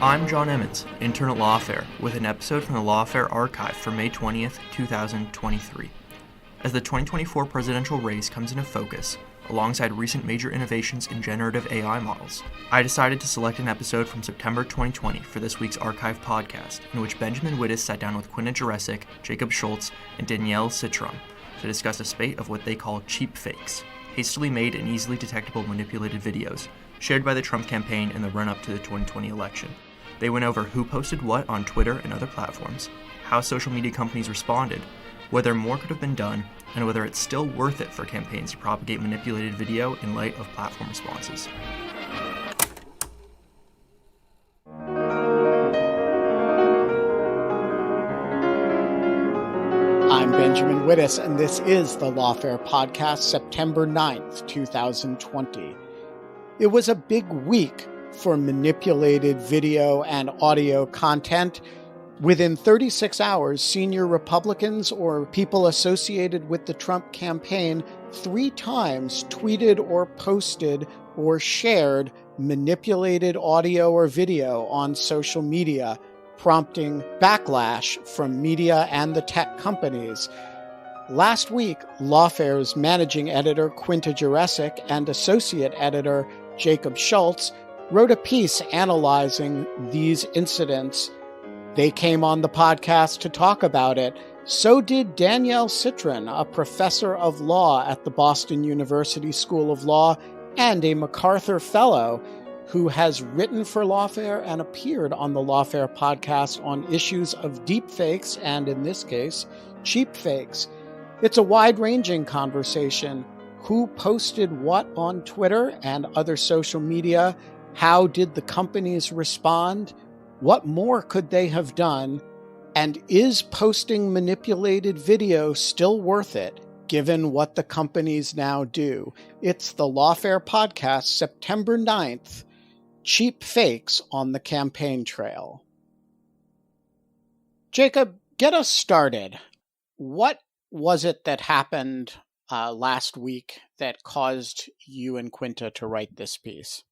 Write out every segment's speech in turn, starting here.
I'm John Emmons, intern at Lawfare, with an episode from the Lawfare archive for May 20th, 2023. As the 2024 presidential race comes into focus, alongside recent major innovations in generative AI models, I decided to select an episode from September 2020 for this week's archive podcast, in which Benjamin Wittes sat down with Quinta Jurecic, Jacob Schultz, and Danielle Citron to discuss a spate of what they call cheap fakes, hastily made and easily detectable manipulated videos, shared by the Trump campaign in the run-up to the 2020 election. They went over who posted what on Twitter and other platforms, how social media companies responded, whether more could have been done, and whether it's still worth it for campaigns to propagate manipulated video in light of platform responses. I'm Benjamin Wittes, and this is the Lawfare podcast, September 9th, 2020. It was a big week for manipulated video and audio content. Within 36 hours, senior Republicans or people associated with the Trump campaign 3 times tweeted or posted or shared manipulated audio or video on social media, prompting backlash from media and the tech companies. Last week, Lawfare's managing editor Quinta Jurecic and associate editor Jacob Schultz wrote a piece analyzing these incidents. They came on the podcast to talk about it. So did Danielle Citron, a professor of law at the Boston University School of Law and a MacArthur Fellow, who has written for Lawfare and appeared on the Lawfare podcast on issues of deepfakes and, in this case, cheap fakes. It's a wide-ranging conversation. Who posted what on Twitter and other social media? How did the companies respond? What more could they have done? And is posting manipulated video still worth it, given what the companies now do? It's the Lawfare podcast, September 9th, Cheap Fakes on the Campaign Trail. Jacob, get us started. What was it that happened last week that caused you and Quinta to write this piece?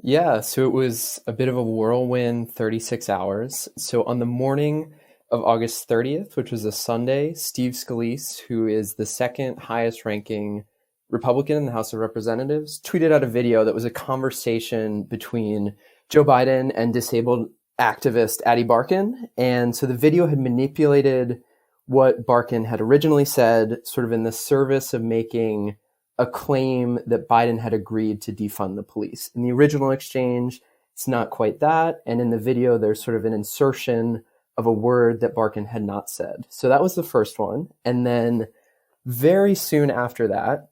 Yeah, so it was a bit of a whirlwind 36 hours. So on the morning of August 30th, which was a Sunday, Steve Scalise, who is the second highest ranking Republican in the House of Representatives, tweeted out a video that was a conversation between Joe Biden and disabled activist Ady Barkan. And so the video had manipulated what Barkan had originally said, sort of in the service of making a claim that Biden had agreed to defund the police. In the original exchange, it's not quite that. And in the video, there's sort of an insertion of a word that Barkan had not said. So that was the first one. And then very soon after that,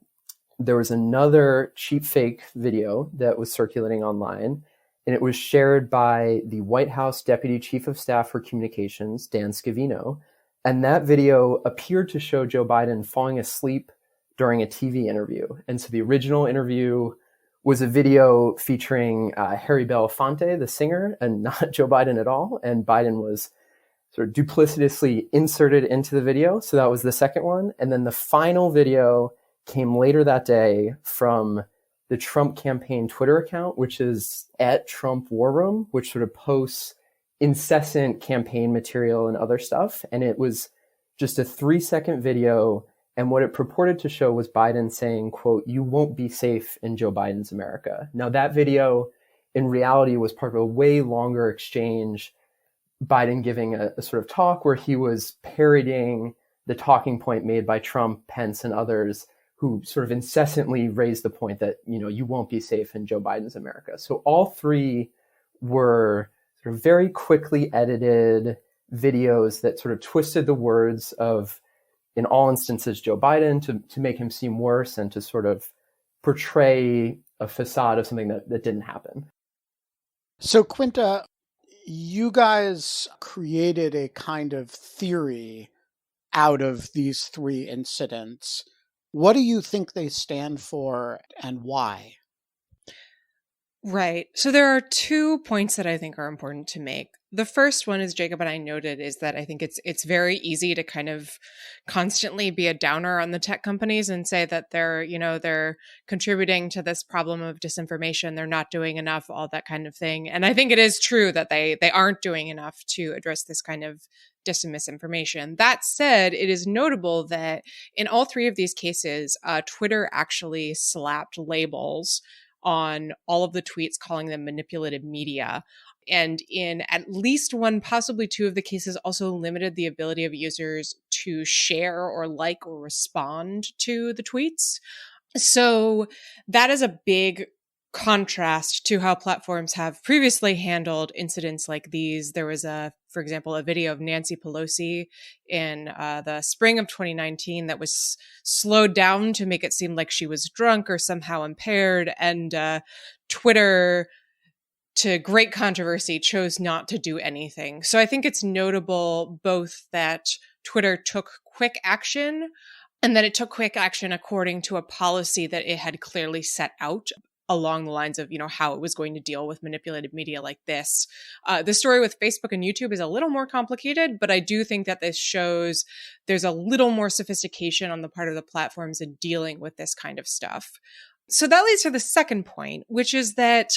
there was another cheap fake video that was circulating online. And it was shared by the White House Deputy Chief of Staff for Communications, Dan Scavino. And that video appeared to show Joe Biden falling asleep during a TV interview. And so the original interview was a video featuring Harry Belafonte, the singer, and not Joe Biden at all. And Biden was sort of duplicitously inserted into the video. So that was the second one. And then the final video came later that day from the Trump campaign Twitter account, which is @TrumpWarRoom, which sort of posts incessant campaign material and other stuff. And it was just a 3-second video. And what it purported to show was Biden saying, quote, "You won't be safe in Joe Biden's America." Now, that video in reality was part of a way longer exchange, Biden giving a sort of talk where he was parodying the talking point made by Trump, Pence, and others who sort of incessantly raised the point that, you won't be safe in Joe Biden's America. So all 3 were sort of very quickly edited videos that sort of twisted the words of, in all instances, Joe Biden to make him seem worse and to sort of portray a facade of something that didn't happen. So, Quinta, you guys created a kind of theory out of these 3 incidents. What do you think they stand for and why? Right. So there are 2 points that I think are important to make. The first one, as Jacob and I noted, is that I think it's very easy to kind of constantly be a downer on the tech companies and say that they're contributing to this problem of disinformation, they're not doing enough, all that kind of thing. And I think it is true that they aren't doing enough to address this kind of dis and misinformation. That said, it is notable that in all 3 of these cases, Twitter actually slapped labels on all of the tweets calling them manipulative media. And in at least one, possibly 2 of the cases, also limited the ability of users to share or like or respond to the tweets. So that is a big contrast to how platforms have previously handled incidents like these. There was for example, a video of Nancy Pelosi in the spring of 2019 that was slowed down to make it seem like she was drunk or somehow impaired. And Twitter, to great controversy, chose not to do anything. So I think it's notable both that Twitter took quick action and that it took quick action according to a policy that it had clearly set out along the lines of, how it was going to deal with manipulated media like this. The story with Facebook and YouTube is a little more complicated, but I do think that this shows there's a little more sophistication on the part of the platforms in dealing with this kind of stuff. So that leads to the second point, which is that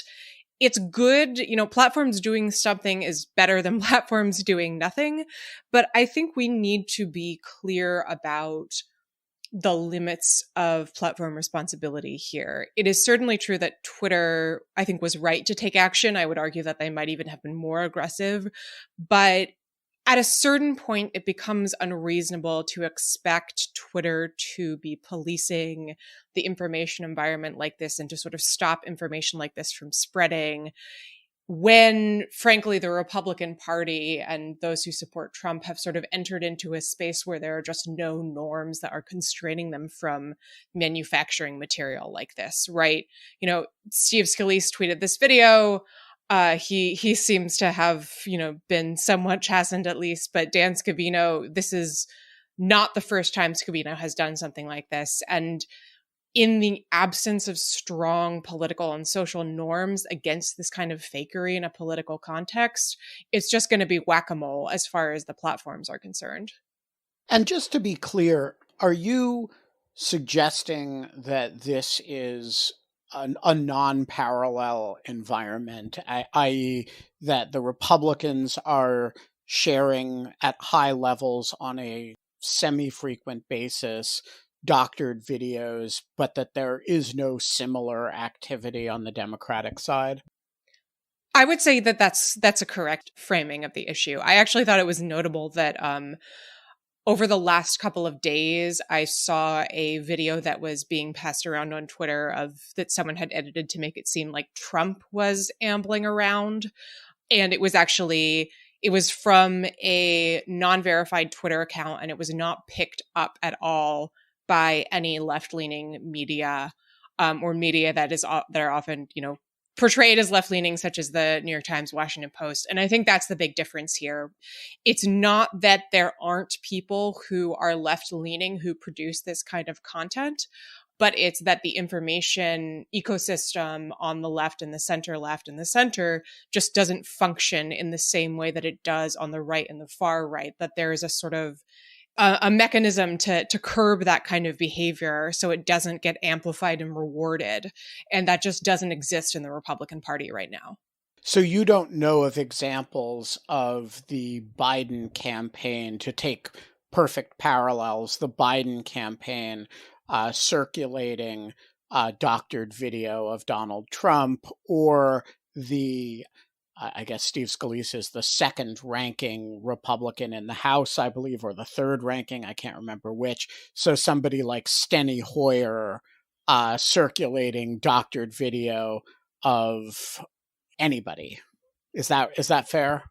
it's good, platforms doing something is better than platforms doing nothing. But I think we need to be clear about the limits of platform responsibility here. It is certainly true that Twitter, I think, was right to take action. I would argue that they might even have been more aggressive. But at a certain point, it becomes unreasonable to expect Twitter to be policing the information environment like this and to sort of stop information like this from spreading, when, frankly, the Republican Party and those who support Trump have sort of entered into a space where there are just no norms that are constraining them from manufacturing material like this, right? Steve Scalise tweeted this video. He seems to have, been somewhat chastened at least, but Dan Scavino, this is not the first time Scavino has done something like this. And in the absence of strong political and social norms against this kind of fakery in a political context, it's just going to be whack-a-mole as far as the platforms are concerned. And just to be clear, are you suggesting that this is a non-parallel environment, i.e. that the Republicans are sharing at high levels on a semi-frequent basis doctored videos, but that there is no similar activity on the Democratic side? I would say that that's a correct framing of the issue. I actually thought it was notable that over the last couple of days, I saw a video that was being passed around on Twitter that someone had edited to make it seem like Trump was ambling around. And it was from a non-verified Twitter account, and it was not picked up at all by any left-leaning media, or media that are often, portrayed as left-leaning, such as the New York Times, Washington Post. And I think that's the big difference here. It's not that there aren't people who are left-leaning who produce this kind of content, but it's that the information ecosystem on the left and the center just doesn't function in the same way that it does on the right and the far right, that there is a sort of a mechanism to curb that kind of behavior so it doesn't get amplified and rewarded. And that just doesn't exist in the Republican Party right now. So you don't know of examples of the Biden campaign, to take perfect parallels, the Biden campaign circulating doctored video of Donald Trump, or I guess Steve Scalise is the second ranking Republican in the House, I believe, or the third ranking, I can't remember which. So somebody like Steny Hoyer circulating doctored video of anybody. Is that fair?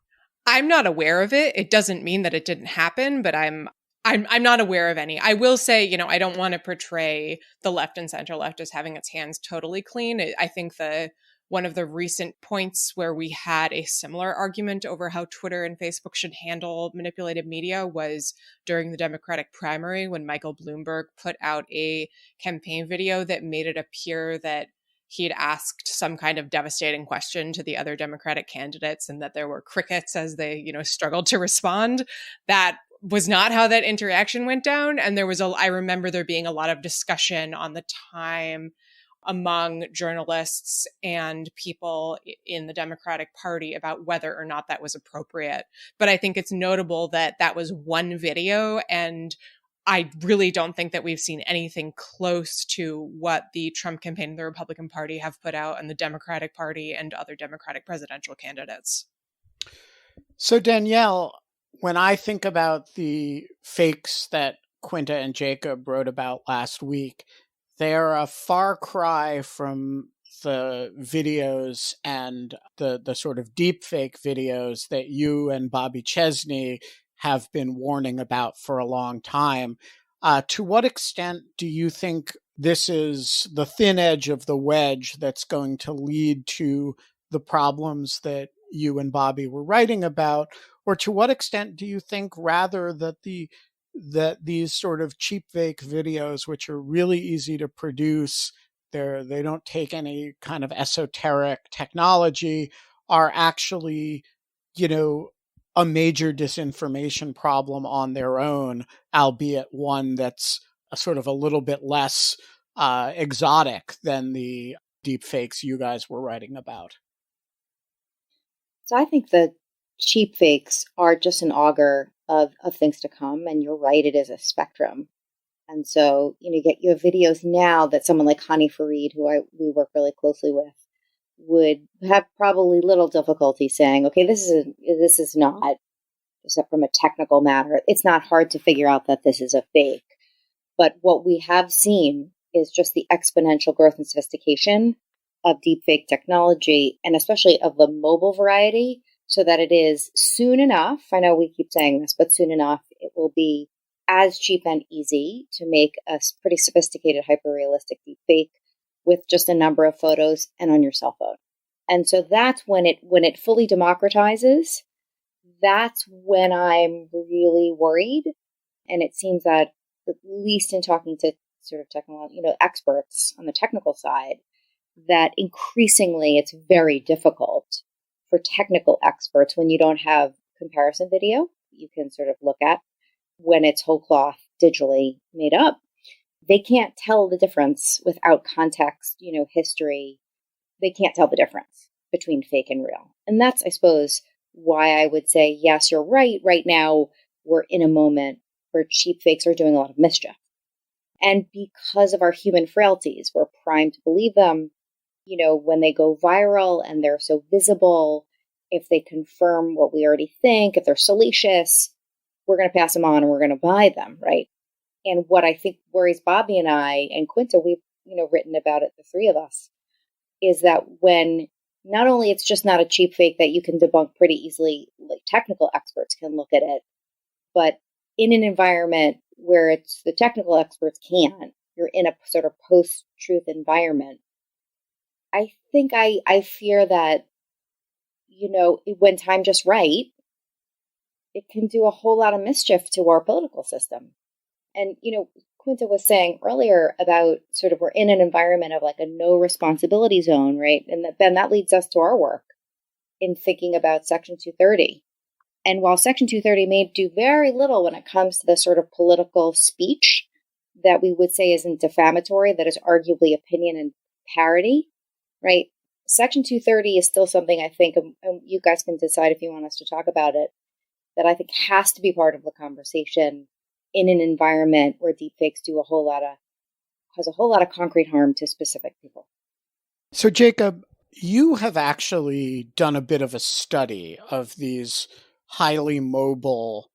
I'm not aware of it. It doesn't mean that it didn't happen, but I'm not aware of any. I will say, I don't want to portray the left and center left as having its hands totally clean. I think one of the recent points where we had a similar argument over how Twitter and Facebook should handle manipulated media was during the Democratic primary, when Michael Bloomberg put out a campaign video that made it appear that he'd asked some kind of devastating question to the other Democratic candidates and that there were crickets as they, struggled to respond. That was not how that interaction went down. And I remember there being a lot of discussion on the time among journalists and people in the Democratic Party about whether or not that was appropriate. But I think it's notable that that was one video, and I really don't think that we've seen anything close to what the Trump campaign and the Republican Party have put out, and the Democratic Party and other Democratic presidential candidates. So Danielle, when I think about the fakes that Quinta and Jacob wrote about last week, they're a far cry from the videos and the sort of deep fake videos that you and Bobby Chesney have been warning about for a long time. To what extent do you think this is the thin edge of the wedge that's going to lead to the problems that you and Bobby were writing about? Or to what extent do you think rather that these sort of cheap fake videos, which are really easy to produce, they don't take any kind of esoteric technology, are actually, a major disinformation problem on their own, albeit one that's a little bit less exotic than the deep fakes you guys were writing about? So I think the cheap fakes are just an augur of things to come. And you're right, it is a spectrum. And so, you have videos now that someone like Hani Farid, who we work really closely with, would have probably little difficulty saying, okay, this is not, just from a technical matter, it's not hard to figure out that this is a fake. But what we have seen is just the exponential growth and sophistication of deepfake technology, and especially of the mobile variety, so that it is soon enough, I know we keep saying this, but soon enough, it will be as cheap and easy to make a pretty sophisticated, hyper-realistic deepfake with just a number of photos and on your cell phone. And so that's when it fully democratizes, that's when I'm really worried. And it seems that, at least in talking to sort of technology, experts on the technical side, that increasingly it's very difficult for technical experts when you don't have comparison video you can sort of look at when it's whole cloth digitally made up. They can't tell the difference without context, history. They can't tell the difference between fake and real. And that's, I suppose, why I would say, yes, you're right. Right now, we're in a moment where cheap fakes are doing a lot of mischief. And because of our human frailties, we're primed to believe them. When they go viral and they're so visible, if they confirm what we already think, if they're salacious, we're going to pass them on and we're going to buy them, right? And what I think worries Bobby and I and Quinta, we've written about it, the three of us, is that when not only it's just not a cheap fake that you can debunk pretty easily, like technical experts can look at it, but in an environment where it's the technical experts can't, you're in a sort of post-truth environment. I think I fear that, when time just right, it can do a whole lot of mischief to our political system. And, Quinta was saying earlier about sort of we're in an environment of like a no responsibility zone, right? And then that leads us to our work in thinking about Section 230. And while Section 230 may do very little when it comes to the sort of political speech that we would say isn't defamatory, that is arguably opinion and parody, right? Section 230 is still something I think, and you guys can decide if you want us to talk about it, that I think has to be part of the conversation in an environment where deepfakes cause a whole lot of concrete harm to specific people. So Jacob, you have actually done a bit of a study of these highly mobile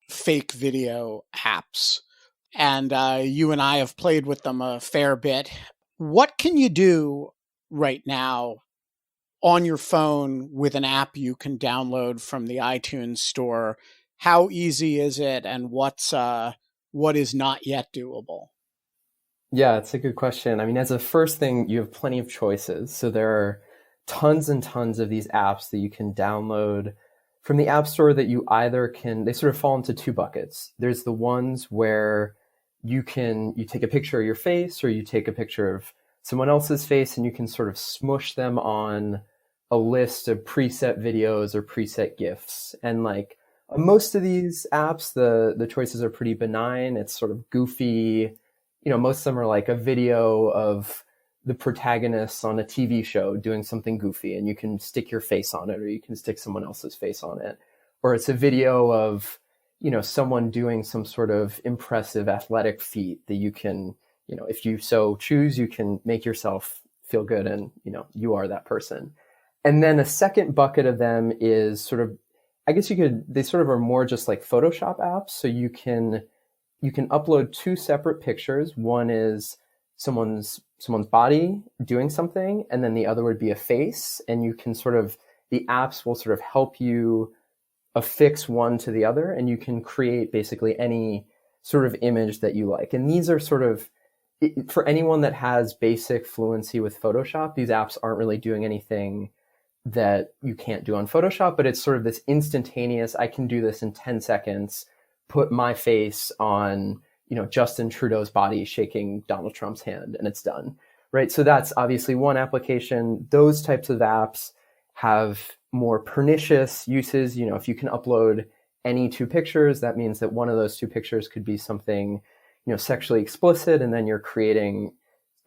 fake video apps, and you and I have played with them a fair bit. What can you do right now on your phone with an app you can download from the iTunes store? How easy is it, and what is not yet doable? Yeah, it's a good question. I mean, as a first thing, you have plenty of choices. So there are tons and tons of these apps that you can download from the App Store that you they sort of fall into two buckets. There's the ones where you take a picture of your face, or you take a picture of someone else's face, and you can sort of smush them on a list of preset videos or preset GIFs. And like most of these apps, the choices are pretty benign. It's sort of goofy. Most of them are like a video of the protagonist on a TV show doing something goofy, and you can stick your face on it, or you can stick someone else's face on it. Or it's a video of, someone doing some sort of impressive athletic feat that you can, if you so choose, you can make yourself feel good and, you are that person. And then a second bucket of them is sort of, I guess they sort of are more just like Photoshop apps. So you can upload two separate pictures. One is someone's body doing something, and then the other would be a face. And you can the apps will sort of help you affix one to the other, and you can create basically any sort of image that you like. And these are sort of, for anyone that has basic fluency with Photoshop, these apps aren't really doing anything that you can't do on Photoshop, but it's sort of this instantaneous, I can do this in 10 seconds, put my face on, Justin Trudeau's body shaking Donald Trump's hand, and it's done, right? So that's obviously one application. Those types of apps have more pernicious uses. If you can upload any two pictures, that means that one of those two pictures could be something, sexually explicit, and then you're creating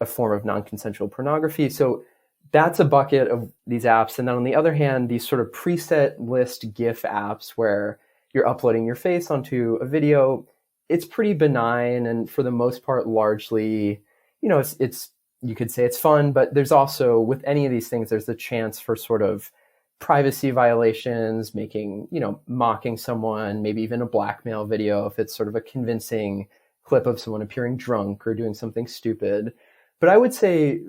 a form of non-consensual pornography. So that's a bucket of these apps. And then on the other hand, these sort of preset list GIF apps where you're uploading your face onto a video, it's pretty benign. And for the most part, largely, it's you could say it's fun, but there's also, with any of these things, there's the chance for sort of privacy violations, mocking someone, maybe even a blackmail video if it's sort of a convincing clip of someone appearing drunk or doing something stupid. But I would say,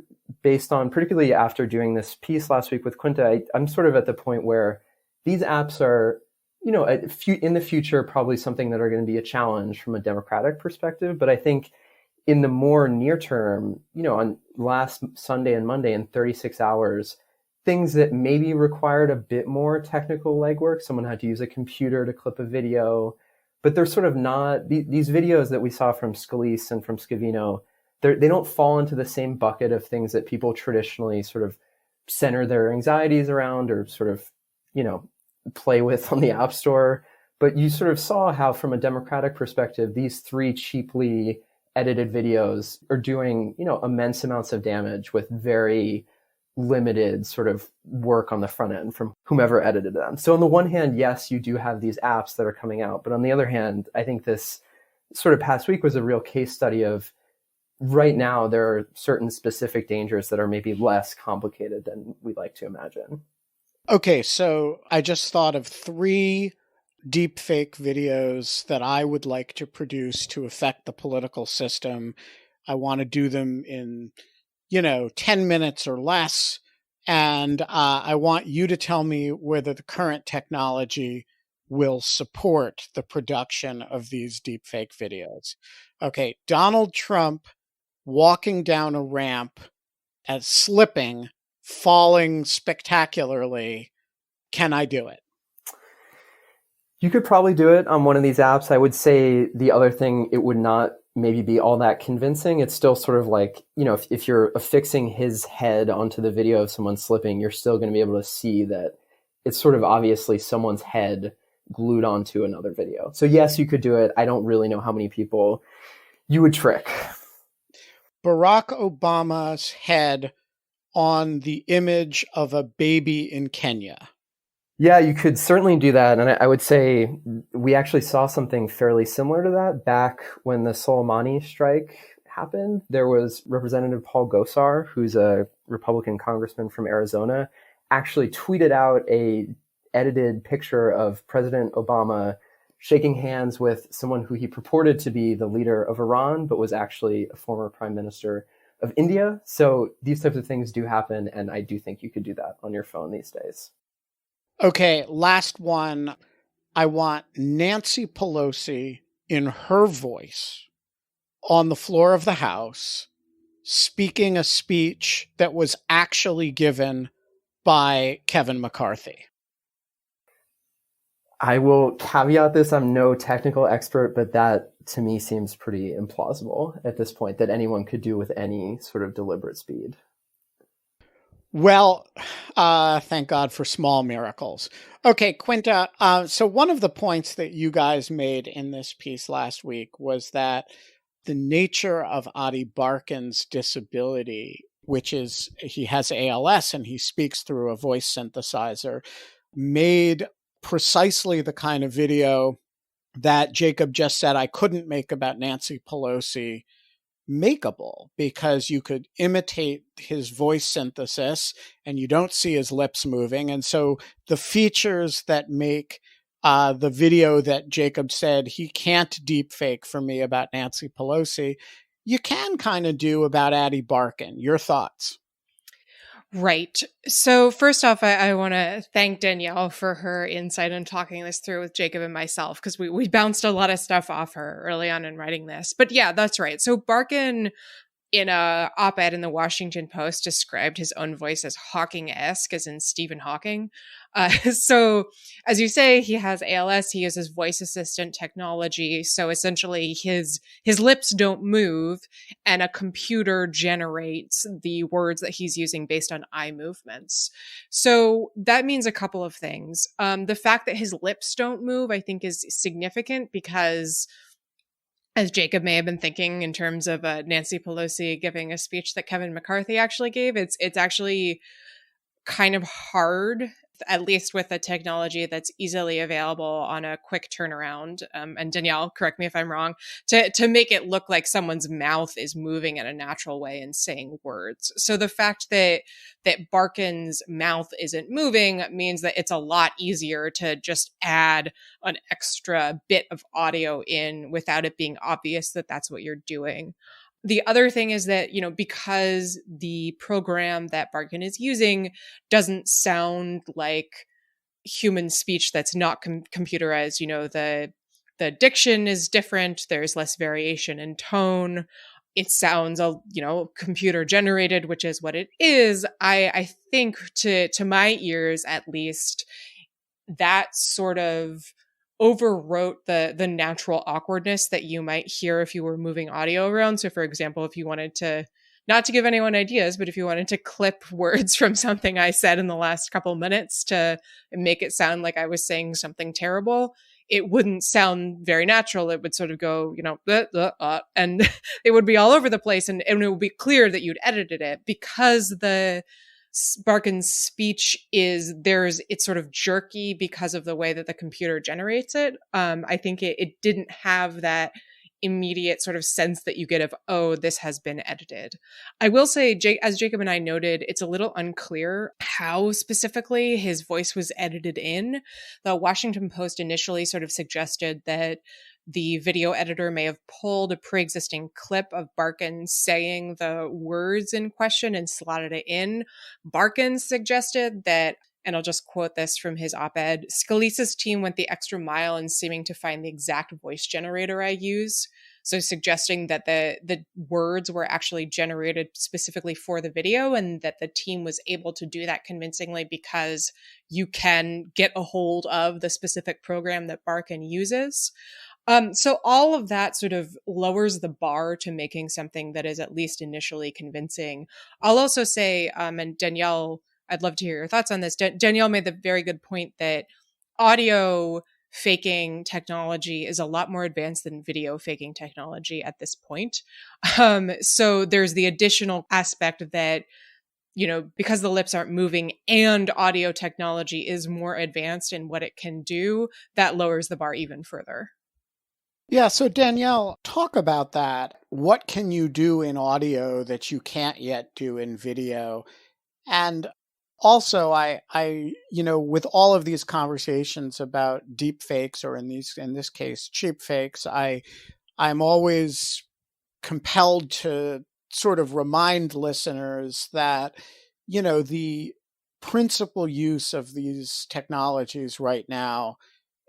based on, particularly after doing this piece last week with Quinta, I'm sort of at the point where these apps are, in the future, probably something that are going to be a challenge from a democratic perspective. But I think in the more near term, on last Sunday and Monday in 36 hours, things that maybe required a bit more technical legwork. Someone had to use a computer to clip a video, but they're sort of not, these videos that we saw from Scalise and from Scavino, they don't fall into the same bucket of things that people traditionally sort of center their anxieties around or sort of, play with on the App Store. But you sort of saw how, from a democratic perspective, these three cheaply edited videos are doing, immense amounts of damage with very limited sort of work on the front end from whomever edited them. So on the one hand, yes, you do have these apps that are coming out. But on the other hand, I think this sort of past week was a real case study of, right now, there are certain specific dangers that are maybe less complicated than we like to imagine. Okay, so I just thought of 3 deepfake videos that I would like to produce to affect the political system. I want to do them in, 10 minutes or less. And I want you to tell me whether the current technology will support the production of these deepfake videos. Okay, Donald Trump walking down a ramp as slipping, falling spectacularly. Can I do it? You could probably do it on one of these apps. I would say the other thing, it would not maybe be all that convincing. It's still sort of like, if you're affixing his head onto the video of someone slipping, you're still going to be able to see that it's sort of obviously someone's head glued onto another video. So yes, you could do it. I don't really know how many people you would trick. Barack Obama's head on the image of a baby in Kenya. Yeah, you could certainly do that. And I would say we actually saw something fairly similar to that back when the Soleimani strike happened. There was Representative Paul Gosar, who's a Republican congressman from Arizona, actually tweeted out a edited picture of President Obama shaking hands with someone who he purported to be the leader of Iran, but was actually a former prime minister of India. So these types of things do happen, and I do think you could do that on your phone these days. Okay, last one. I want Nancy Pelosi in her voice on the floor of the House speaking a speech that was actually given by Kevin McCarthy. I will caveat this. I'm no technical expert, but that to me seems pretty implausible at this point that anyone could do with any sort of deliberate speed. Well, thank God for small miracles. Okay, Quinta. So one of the points that you guys made in this piece last week was that the nature of Adi Barkan's disability, which is he has ALS and he speaks through a voice synthesizer, made precisely the kind of video that Jacob just said I couldn't make about Nancy Pelosi makeable, because you could imitate his voice synthesis and you don't see his lips moving. And so the features that make the video that Jacob said he can't deep fake for me about Nancy Pelosi, you can kind of do about Adi Barkan. Your thoughts? Right. So first off, I want to thank Danielle for her insight in talking this through with Jacob and myself, because we bounced a lot of stuff off her early on in writing this. But yeah, that's right. So Barkan, in a op-ed in the Washington Post, described his own voice as Hawking-esque, as in Stephen Hawking. So, as you say, he has ALS. He uses voice assistant technology. So essentially, his lips don't move, and a computer generates the words that he's using based on eye movements. So that means a couple of things. The fact that his lips don't move, I think, is significant because, as Jacob may have been thinking in terms of Nancy Pelosi giving a speech that Kevin McCarthy actually gave, it's actually kind of hard, at least with a technology that's easily available on a quick turnaround. And Danielle, correct me if I'm wrong, to make it look like someone's mouth is moving in a natural way and saying words. So the fact that Barkan's mouth isn't moving means that it's a lot easier to just add an extra bit of audio in without it being obvious that that's what you're doing. The other thing is that, because the program that Barkan is using doesn't sound like human speech that's not computerized, the diction is different. There's less variation in tone. It sounds, computer generated, which is what it is. I think to my ears, at least, that sort of overwrote the natural awkwardness that you might hear if you were moving audio around. So for example, if you wanted to, not to give anyone ideas, but if you wanted to clip words from something I said in the last couple minutes to make it sound like I was saying something terrible, it wouldn't sound very natural. It would sort of go, and it would be all over the place. And it would be clear that you'd edited it, because the Barkan's speech it's sort of jerky because of the way that the computer generates it. I think it didn't have that immediate sort of sense that you get of, oh, this has been edited. I will say, as Jacob and I noted, it's a little unclear how specifically his voice was edited in. The Washington Post initially sort of suggested that the video editor may have pulled a pre-existing clip of Barkan saying the words in question and slotted it in. Barkan suggested that, and I'll just quote this from his op-ed, "Scalise's team went the extra mile in seeming to find the exact voice generator I use." So suggesting that the words were actually generated specifically for the video, and that the team was able to do that convincingly because you can get a hold of the specific program that Barkan uses. So all of that sort of lowers the bar to making something that is at least initially convincing. I'll also say, and Danielle, I'd love to hear your thoughts on this. Danielle made the very good point that audio faking technology is a lot more advanced than video faking technology at this point. So there's the additional aspect that, because the lips aren't moving and audio technology is more advanced in what it can do, that lowers the bar even further. Yeah, so Danielle, talk about that. What can you do in audio that you can't yet do in video? And also, I with all of these conversations about deep fakes, or in this case, cheap fakes, I'm always compelled to sort of remind listeners that, the principal use of these technologies right now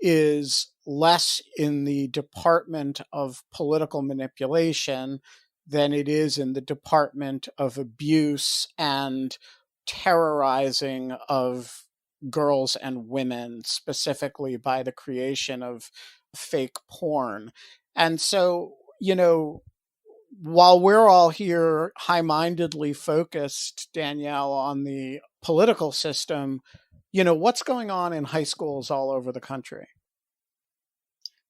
is less in the department of political manipulation than it is in the department of abuse and terrorizing of girls and women, specifically by the creation of fake porn. And so, while we're all here high-mindedly focused, Danielle, on the political system, what's going on in high schools all over the country?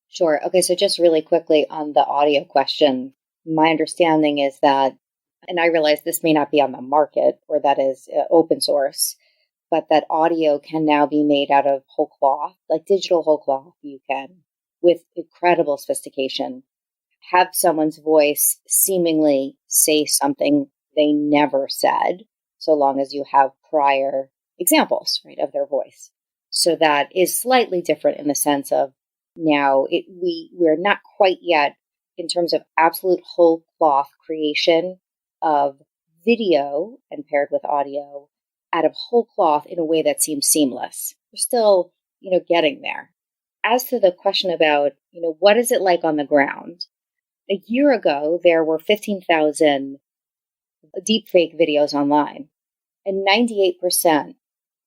Sure. Okay, so just really quickly on the audio question, my understanding is that, and I realize this may not be on the market or that is open source, but that audio can now be made out of whole cloth, like digital whole cloth. You can, with incredible sophistication, have someone's voice seemingly say something they never said, so long as you have prior examples, right, of their voice. So that is slightly different in the sense of now we're not quite yet in terms of absolute whole cloth creation of video and paired with audio out of whole cloth in a way that seems seamless. We're still, getting there. As to the question about, what is it like on the ground? A year ago, there were 15,000 deepfake videos online, and 98%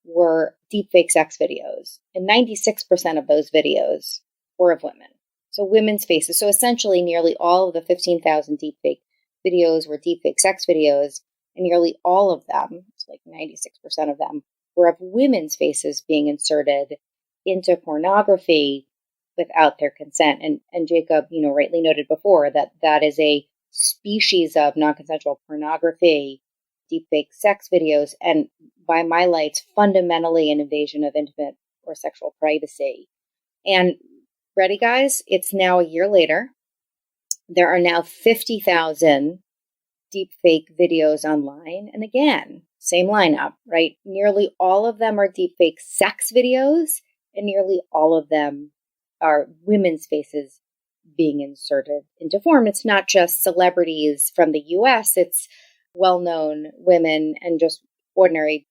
were deepfake sex videos, and 96% of those videos were of women. So women's faces. So essentially, nearly all of the 15,000 deepfake videos were deepfake sex videos, and nearly all of them, like 96% of them, were of women's faces being inserted into pornography without their consent. And Jacob, rightly noted before that is a species of non-consensual pornography, deepfake sex videos, and by my lights, fundamentally an invasion of intimate or sexual privacy. And ready, guys? It's now a year later. There are now 50,000 deepfake videos online. And again, same lineup, right? Nearly all of them are deepfake sex videos, and nearly all of them are women's faces being inserted into form. It's not just celebrities from the US, it's well-known women and just ordinary,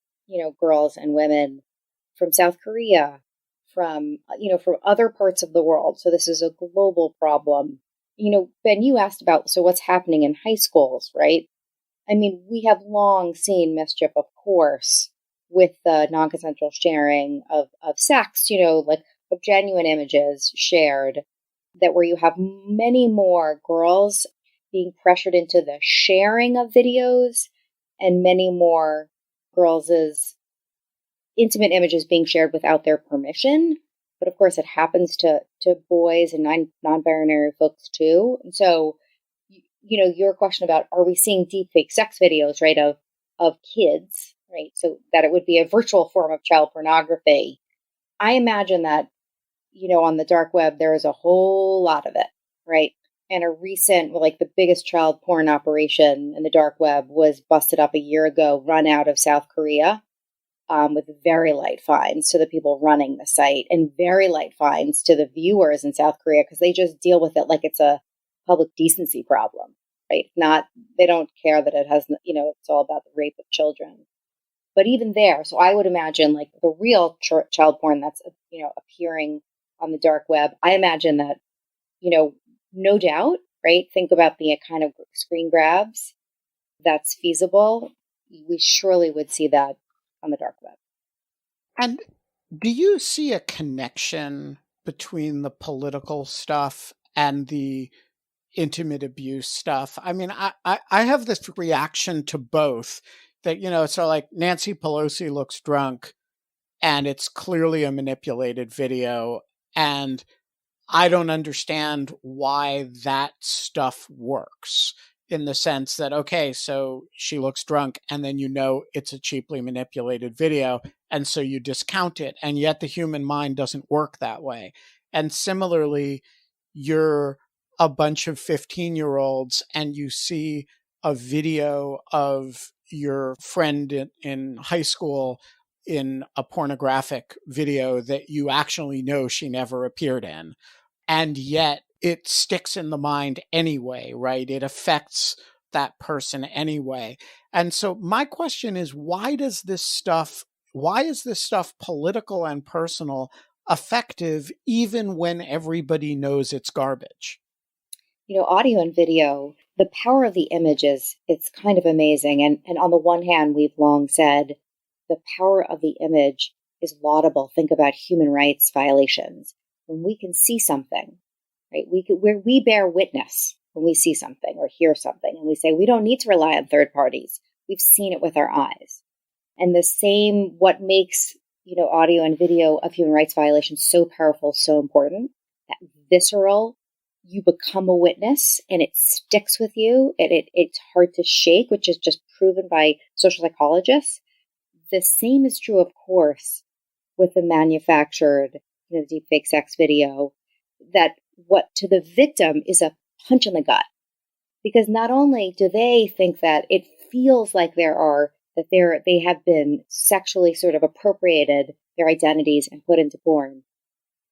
girls and women from South Korea, from other parts of the world. So this is a global problem. Ben, you asked about, so what's happening in high schools, right? I mean, we have long seen mischief, of course, with the non-consensual sharing of sex, like of genuine images shared, that where you have many more girls being pressured into the sharing of videos and many more girls' intimate images being shared without their permission. But of course, it happens to boys and non-binary folks too. And so, your question about, are we seeing deepfake sex videos, right, of kids, right? So that it would be a virtual form of child pornography. I imagine that, on the dark web, there is a whole lot of it, right? And a recent, like the biggest child porn operation in the dark web was busted up a year ago, run out of South Korea, with very light fines to the people running the site and very light fines to the viewers in South Korea, because they just deal with it like it's a public decency problem, right? They don't care that it has, it's all about the rape of children. But even there, so I would imagine like the real child porn that's, appearing on the dark web, I imagine that, no doubt, right? Think about the kind of screen grabs that's feasible. We surely would see that on the dark web. And do you see a connection between the political stuff and the intimate abuse stuff? I mean, I have this reaction to both that, so like Nancy Pelosi looks drunk and it's clearly a manipulated video. And I don't understand why that stuff works, in the sense that, okay, so she looks drunk and then it's a cheaply manipulated video, and so you discount it, and yet the human mind doesn't work that way. And similarly, you're a bunch of 15-year-olds and you see a video of your friend in high school in a pornographic video that you actually know she never appeared in. And yet it sticks in the mind anyway, right? It affects that person anyway. And so my question is, why is this stuff political and personal effective even when everybody knows it's garbage? Audio and video, the power of the images, it's kind of amazing. And on the one hand, we've long said the power of the image is laudable. Think about human rights violations. When we can see something right? Where we bear witness when we see something or hear something, and we say we don't need to rely on third parties. We've seen it with our eyes. And the same, what makes audio and video of human rights violations so powerful, so important, that visceral, you become a witness and it sticks with you, and it's hard to shake, which is just proven by social psychologists. The same is true, of course, with the manufactured deepfake sex video, that what to the victim is a punch in the gut. Because not only do they think that it feels like they have been sexually sort of appropriated their identities and put into porn,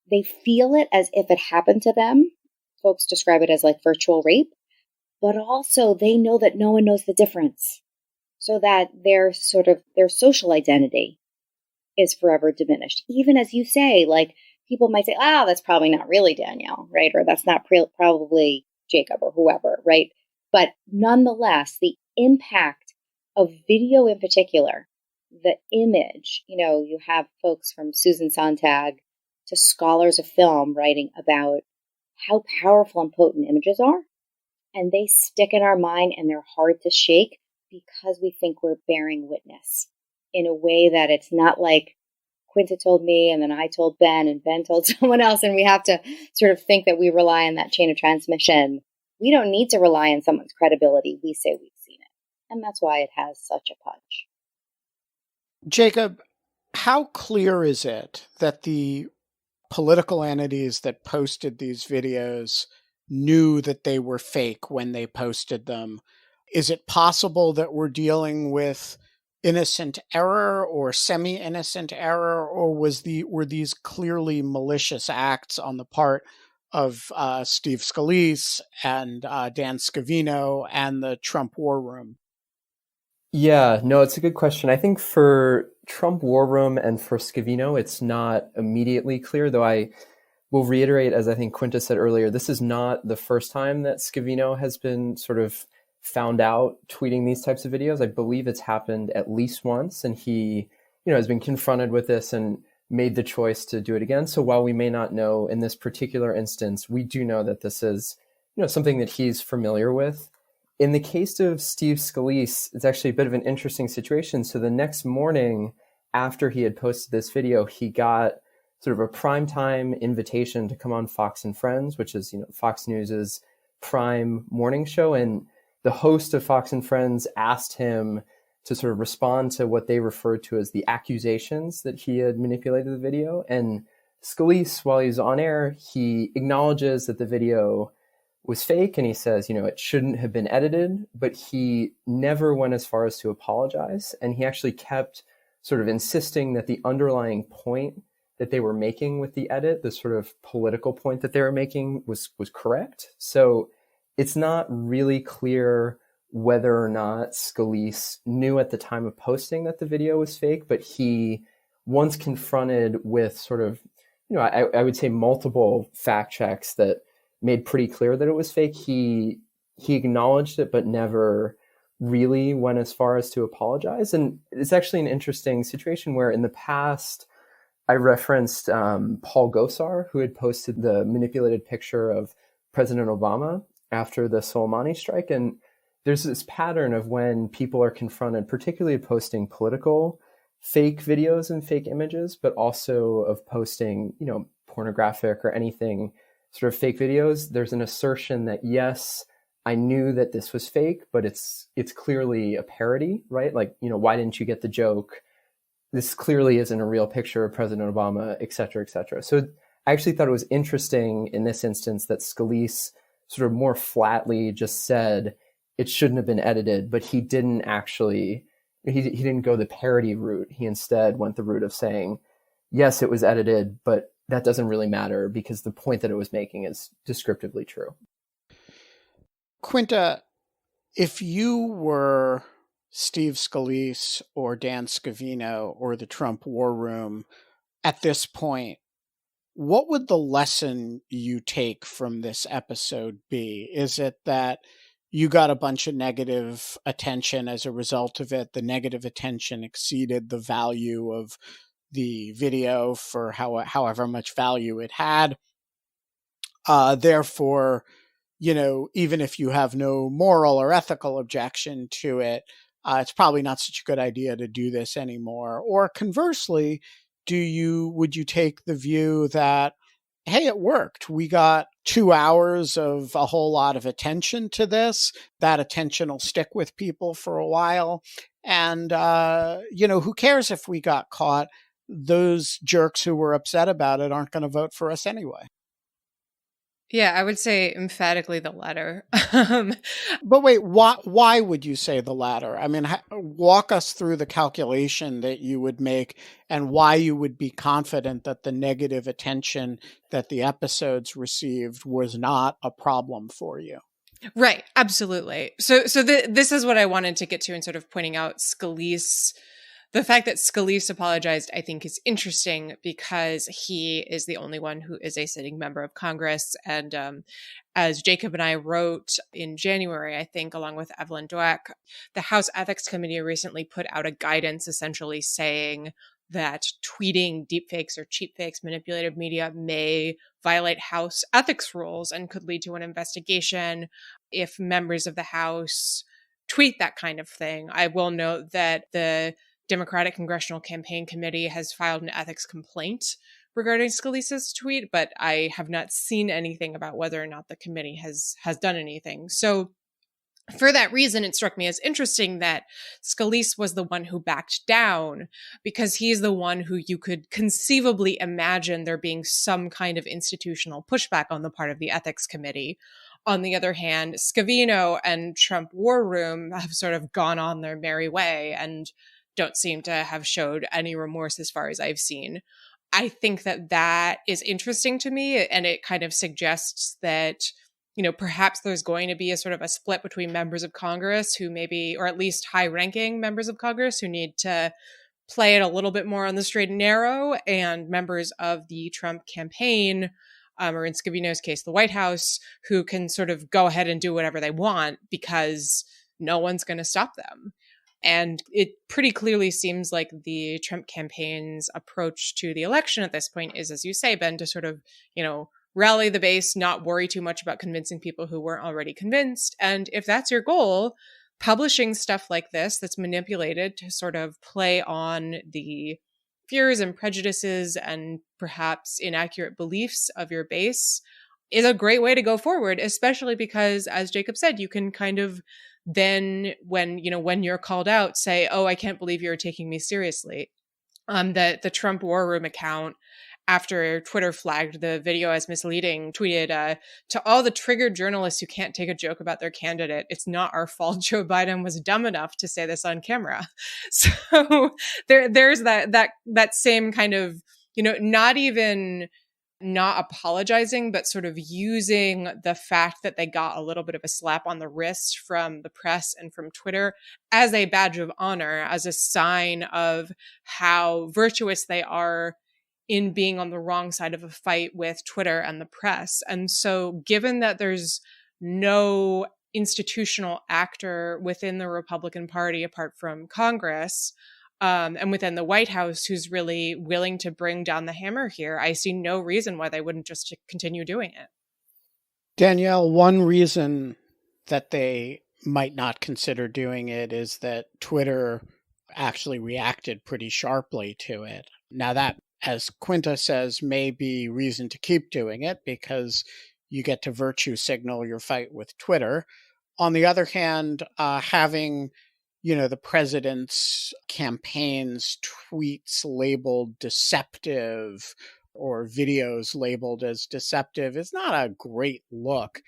they feel it as if it happened to them. Folks describe it as like virtual rape, but also they know that no one knows the difference, so that their social identity is forever diminished. Even as you say, like, people might say, that's probably not really Danielle, right? Or that's not probably Jacob or whoever, right? But nonetheless, the impact of video in particular, the image, you have folks from Susan Sontag to scholars of film writing about how powerful and potent images are. And they stick in our mind and they're hard to shake because we think we're bearing witness in a way that it's not like Quinta told me and then I told Ben and Ben told someone else, and we have to sort of think that we rely on that chain of transmission. We don't need to rely on someone's credibility. We say we've seen it. And that's why it has such a punch. Jacob, how clear is it that the political entities that posted these videos knew that they were fake when they posted them? Is it possible that we're dealing with innocent error or semi-innocent error, or were these clearly malicious acts on the part of Steve Scalise and Dan Scavino and the Trump War Room? Yeah, no, it's a good question. I think for Trump War Room and for Scavino, it's not immediately clear, though I will reiterate, as I think Quinta said earlier, this is not the first time that Scavino has been sort of found out tweeting these types of videos. I believe it's happened at least once, and he, has been confronted with this and made the choice to do it again. So while we may not know in this particular instance, we do know that this is, something that he's familiar with. In the case of Steve Scalise, it's actually a bit of an interesting situation. So the next morning after he had posted this video, he got sort of a primetime invitation to come on Fox and Friends, which is, Fox News's prime morning show. And the host of Fox and Friends asked him to sort of respond to what they referred to as the accusations that he had manipulated the video. And Scalise, while he's on air, he acknowledges that the video was fake, and he says, it shouldn't have been edited, but he never went as far as to apologize. And he actually kept sort of insisting that the underlying point that they were making with the edit, the sort of political point that they were making, was correct. So it's not really clear whether or not Scalise knew at the time of posting that the video was fake, but he, once confronted with sort of, I would say multiple fact checks that made pretty clear that it was fake, he acknowledged it, but never really went as far as to apologize. And it's actually an interesting situation where in the past, I referenced Paul Gosar, who had posted the manipulated picture of President Obama after the Soleimani strike. And there's this pattern of when people are confronted, particularly of posting political fake videos and fake images, but also of posting, pornographic or anything sort of fake videos, there's an assertion that, yes, I knew that this was fake, but it's clearly a parody, right? Like, why didn't you get the joke? This clearly isn't a real picture of President Obama, et cetera, et cetera. So I actually thought it was interesting in this instance that Scalise sort of more flatly just said it shouldn't have been edited, but he didn't actually, he didn't go the parody route. He instead went the route of saying, yes, it was edited, but that doesn't really matter because the point that it was making is descriptively true. Quinta, if you were Steve Scalise or Dan Scavino or the Trump War Room at this point, what would the lesson you take from this episode be? Is it that you got a bunch of negative attention as a result of it? The negative attention exceeded the value of the video for however much value it had? Therefore, even if you have no moral or ethical objection to it, it's probably not such a good idea to do this anymore. Or conversely, would you take the view that, hey, it worked. We got 2 hours of a whole lot of attention to this. That attention will stick with people for a while. And, who cares if we got caught? Those jerks who were upset about it aren't going to vote for us anyway. Yeah, I would say emphatically the latter. But wait, why would you say the latter? I mean, walk us through the calculation that you would make and why you would be confident that the negative attention that the episodes received was not a problem for you. Right, absolutely. So this is what I wanted to get to in sort of pointing out Scalise. The fact that Scalise apologized, I think, is interesting because he is the only one who is a sitting member of Congress. And as Jacob and I wrote in January, I think, along with Evelyn Dweck, the House Ethics Committee recently put out a guidance essentially saying that tweeting deepfakes or cheapfakes, manipulative media may violate House ethics rules and could lead to an investigation if members of the House tweet that kind of thing. I will note that the Democratic Congressional Campaign Committee has filed an ethics complaint regarding Scalise's tweet, but I have not seen anything about whether or not the committee has done anything. So for that reason, it struck me as interesting that Scalise was the one who backed down, because he's the one who you could conceivably imagine there being some kind of institutional pushback on the part of the ethics committee. On the other hand, Scavino and Trump War Room have sort of gone on their merry way and don't seem to have showed any remorse as far as I've seen. I think that is interesting to me, and it kind of suggests that, perhaps there's going to be a sort of a split between members of Congress who maybe, or at least high-ranking members of Congress who need to play it a little bit more on the straight and narrow, and members of the Trump campaign, or in Scavino's case, the White House, who can sort of go ahead and do whatever they want because no one's going to stop them. And it pretty clearly seems like the Trump campaign's approach to the election at this point is, as you say, Ben, to sort of, rally the base, not worry too much about convincing people who weren't already convinced. And if that's your goal, publishing stuff like this that's manipulated to sort of play on the fears and prejudices and perhaps inaccurate beliefs of your base is a great way to go forward, especially because, as Jacob said, you can kind of then when you're called out, say, oh, I can't believe you're taking me seriously. The Trump War Room account, after Twitter flagged the video as misleading, tweeted, to all the triggered journalists who can't take a joke about their candidate, it's not our fault Joe Biden was dumb enough to say this on camera. So there's that same kind of, not even not apologizing, but sort of using the fact that they got a little bit of a slap on the wrist from the press and from Twitter as a badge of honor, as a sign of how virtuous they are in being on the wrong side of a fight with Twitter and the press. And so given that there's no institutional actor within the Republican Party apart from Congress, and within the White House who's really willing to bring down the hammer here, I see no reason why they wouldn't just continue doing it. Danielle, one reason that they might not consider doing it is that Twitter actually reacted pretty sharply to it. Now that, as Quinta says, may be reason to keep doing it because you get to virtue signal your fight with Twitter. On the other hand, having the president's campaign's tweets labeled deceptive or videos labeled as deceptive is not a great look.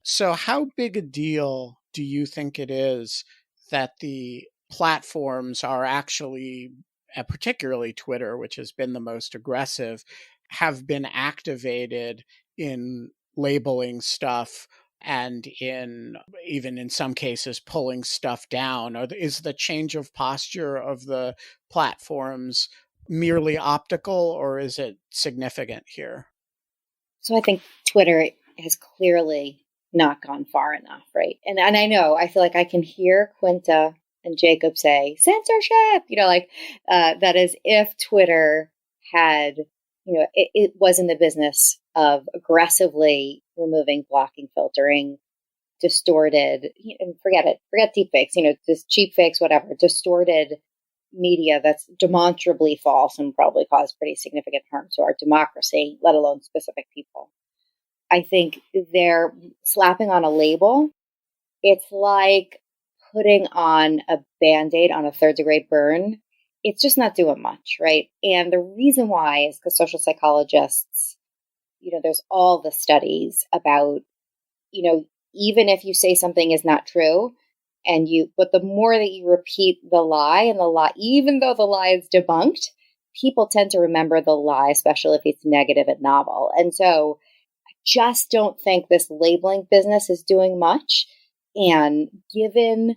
So how big a deal do you think it is that the platforms are actually, particularly Twitter, which has been the most aggressive, have been activated in labeling stuff and even in some cases pulling stuff down? Or is the change of posture of the platforms merely optical, or is it significant here? So I think Twitter has clearly not gone far enough, right? And I know, I feel like I can hear Quinta and Jacob say censorship, that is if Twitter had, it was in the business of aggressively removing, blocking, filtering, distorted, and forget deepfakes, just cheap fakes, whatever, distorted media that's demonstrably false and probably cause pretty significant harm to our democracy, let alone specific people. I think they're slapping on a label. It's like putting on a Band-Aid on a third-degree burn. It's just not doing much, right? And the reason why is because social psychologists, there's all the studies about, even if you say something is not true, but the more that you repeat the lie, even though the lie is debunked, people tend to remember the lie, especially if it's negative and novel. And so I just don't think this labeling business is doing much. And given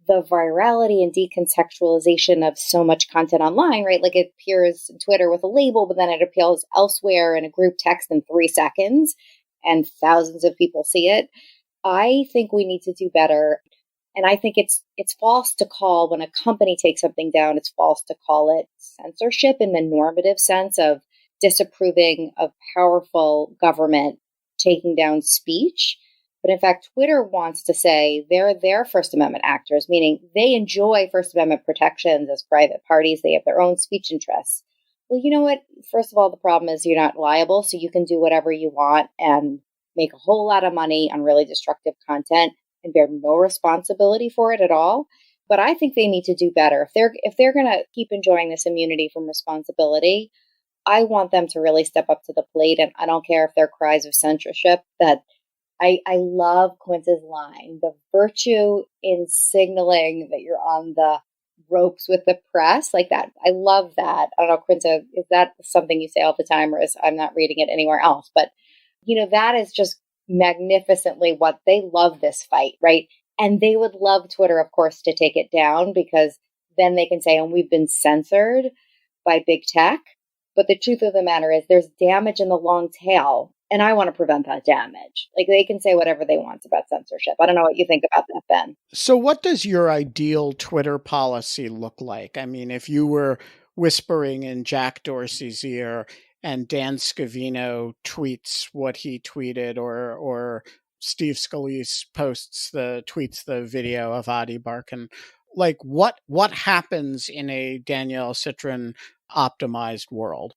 the virality and decontextualization of so much content online, right? Like it appears in Twitter with a label, but then it appears elsewhere in a group text in 3 seconds and thousands of people see it. I think we need to do better. And I think it's false to call, when a company takes something down, it's false to call it censorship in the normative sense of disapproving of powerful government taking down speech. But in fact, Twitter wants to say they're First Amendment actors, meaning they enjoy First Amendment protections as private parties. They have their own speech interests. Well, you know what? First of all, the problem is you're not liable, so you can do whatever you want and make a whole lot of money on really destructive content and bear no responsibility for it at all. But I think they need to do better. If they're going to keep enjoying this immunity from responsibility, I want them to really step up to the plate. And I don't care if they're cries of censorship. That I love Quinta's line, the virtue in signaling that you're on the ropes with the press, like that. I love that. I don't know, Quinta, is that something you say all the time, or is I'm not reading it anywhere else? But that is just magnificently what they love this fight, right? And they would love Twitter, of course, to take it down, because then they can say, and we've been censored by big tech. But the truth of the matter is there's damage in the long tail, and I want to prevent that damage. Like, they can say whatever they want about censorship. I don't know what you think about that, Ben. So what does your ideal Twitter policy look like? I mean, if you were whispering in Jack Dorsey's ear and Dan Scavino tweets what he tweeted, or Steve Scalise tweets the video of Adi Barkan, like what happens in a Danielle Citron optimized world?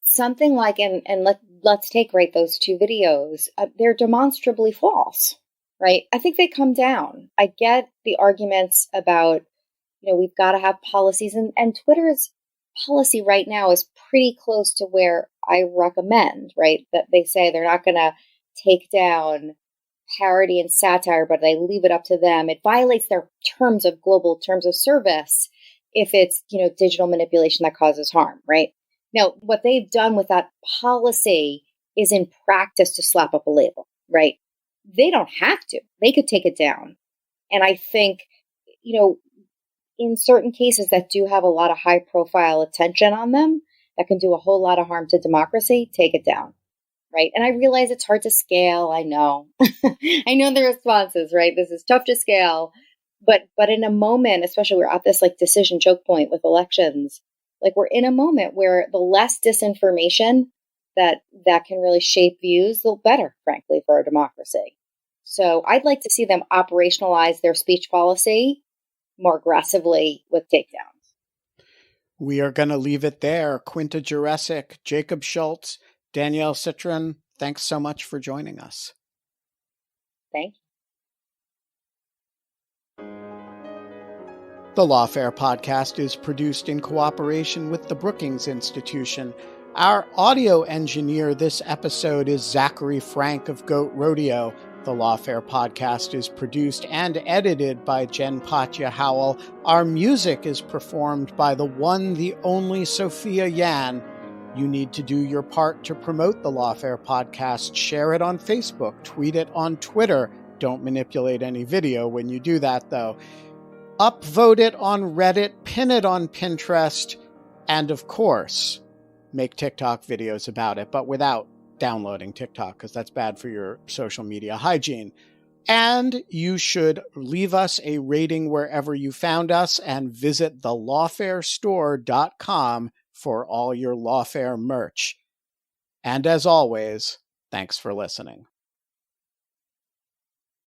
Something like, and let's take those 2 videos. They're demonstrably false, right? I think they come down. I get the arguments about, we've got to have policies, and Twitter's policy right now is pretty close to where I recommend, right? That they say they're not going to take down parody and satire, but they leave it up to them. It violates their global terms of service if it's, digital manipulation that causes harm, right? Now, what they've done with that policy is in practice to slap up a label, right? They don't have to. They could take it down. And I think, in certain cases that do have a lot of high profile attention on them, that can do a whole lot of harm to democracy, take it down, right? And I realize it's hard to scale. I know. I know the responses, right? This is tough to scale. But in a moment, especially we're at this decision choke point with elections, we're in a moment where the less disinformation that can really shape views, the better, frankly, for our democracy. So I'd like to see them operationalize their speech policy more aggressively with takedowns. We are going to leave it there. Quinta Jurecic, Jacob Schultz, Danielle Citron, thanks so much for joining us. Thank you. The Lawfare podcast is produced in cooperation with the Brookings Institution. Our audio engineer this episode is Zachary Frank of Goat Rodeo. The Lawfare podcast is produced and edited by Jen Patja Howell. Our music is performed by the one, the only Sophia Yan. You need to do your part to promote the Lawfare podcast. Share it on Facebook, tweet it on Twitter. Don't manipulate any video when you do that, though. Upvote it on Reddit, pin it on Pinterest, and of course, make TikTok videos about it, but without downloading TikTok, because that's bad for your social media hygiene. And you should leave us a rating wherever you found us, and visit thelawfarestore.com for all your Lawfare merch. And as always, thanks for listening.